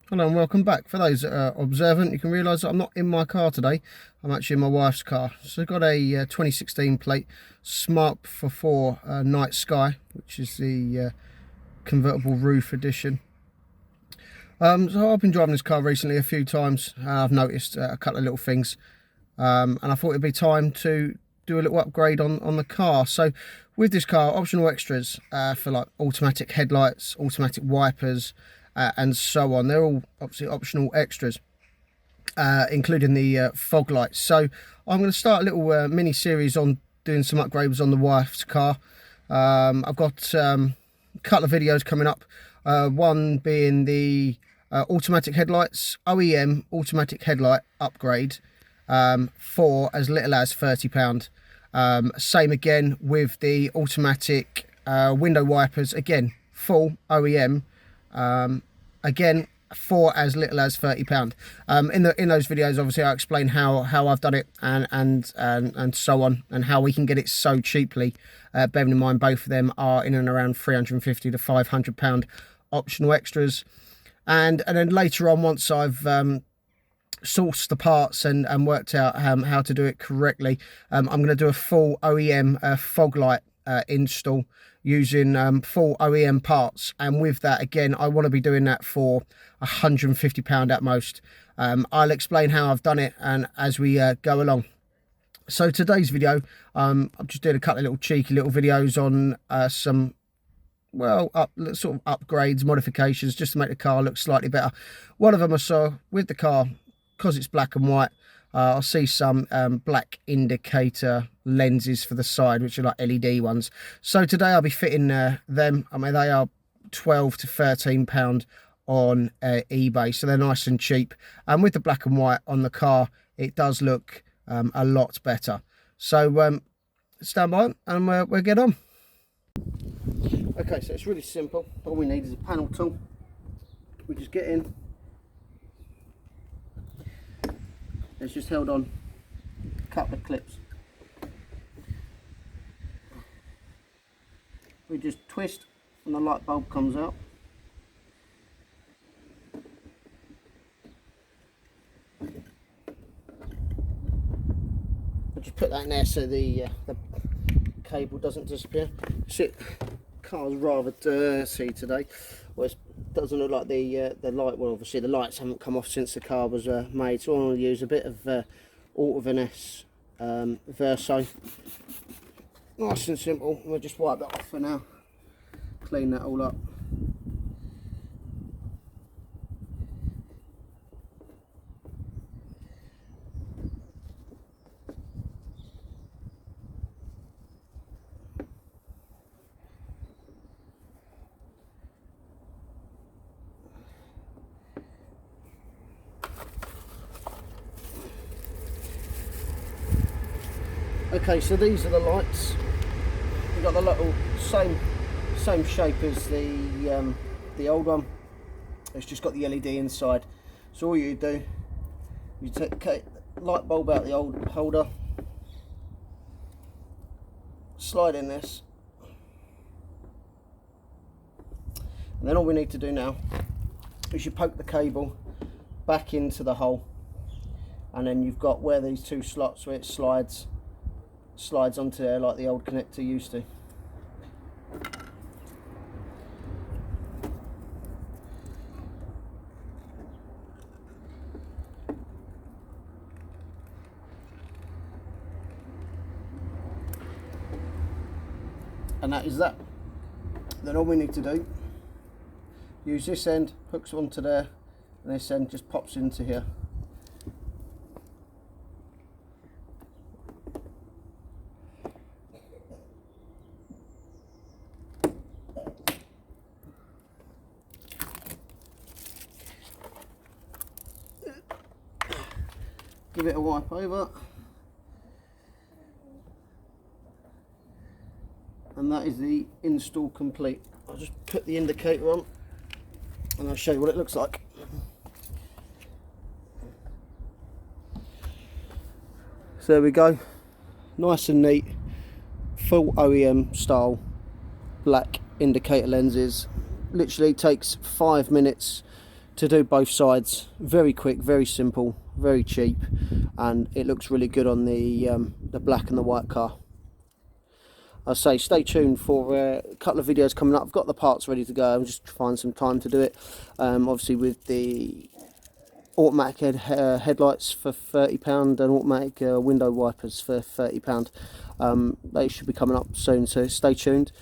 Hello and welcome back. For those that are observant, you can realise that I'm not in my car today. I'm actually in my wife's car. So I've got a 2016 plate, Smart Forfour Night Sky, which is the convertible roof edition. So I've been driving this car recently a few times. I've noticed a couple of little things, and I thought it'd be time to do a little upgrade on the car. So with this car, optional extras for like automatic headlights, automatic wipers, and so on. They're all obviously optional extras, including the fog lights. So I'm going to start a little mini series on doing some upgrades on the wife's car. I've got a couple of videos coming up, one being the automatic headlights, OEM automatic headlight upgrade, for as little as £30. Same again with the automatic window wipers, again full OEM, again for as little as £30. In those videos, obviously I explain how I've done it and so on, and how we can get it so cheaply, bearing in mind both of them are in and around £350 to £500 optional extras. And then later on, once I've sourced the parts and worked out how to do it correctly, I'm going to do a full OEM fog light install using full OEM parts. And with that, again, I want to be doing that for £150 at most. I'll explain how I've done it and as we go along. So today's video, I'm just doing a couple of little cheeky little videos on some, well, sort of upgrades, modifications, just to make the car look slightly better. One of them I saw with the car, because it's black and white, I'll see some black indicator lenses for the side, which are like LED ones. So today I'll be fitting them. I mean, they are £12 to £13 on eBay, so they're nice and cheap. And with the black and white on the car, it does look a lot better. So stand by and we'll get on. Okay, so it's really simple. All we need is a panel tool. We just get in. It's just held on a couple of clips. We just twist and the light bulb comes out. I just put that in there so the cable doesn't disappear. Shit, car's rather dirty today. Well, it doesn't look like the light. Well, obviously the lights haven't come off since the car was made, so I'm going to use a bit of Finesse Verso. Nice and simple. We'll just wipe that off for now. Clean that all up. Okay, so these are the lights. You've got the little same shape as the old one. It's just got the LED inside. So all you do, you take the light bulb out the old holder, slide in this, and then all we need to do now is you poke the cable back into the hole, and then you've got where these two slots where it slides onto there like the old connector used to. And that is that. Then all we need to do, use this end, hooks onto there, and this end just pops into here. Give it a wipe over, and that is the install complete. I'll just put the indicator on and I'll show you what it looks like. So there we go, nice and neat, full OEM style black indicator lenses. Literally takes 5 minutes to do both sides. Very quick, very simple, very cheap, and it looks really good on the black and the white car. I say stay tuned for a couple of videos coming up. I've got the parts ready to go. I'm just find some time to do it. Obviously with the automatic headlights for £30 and automatic window wipers for £30. They should be coming up soon, so stay tuned.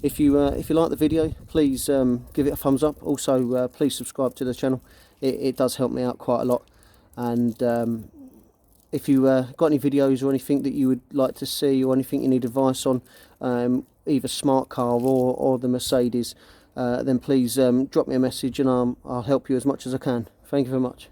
If you like the video, please give it a thumbs up. Also please subscribe to the channel. It does help me out quite a lot. And if you got any videos or anything that you would like to see, or anything you need advice on, either smart car or the Mercedes, then please drop me a message, and I'll help you as much as I can. Thank you very much.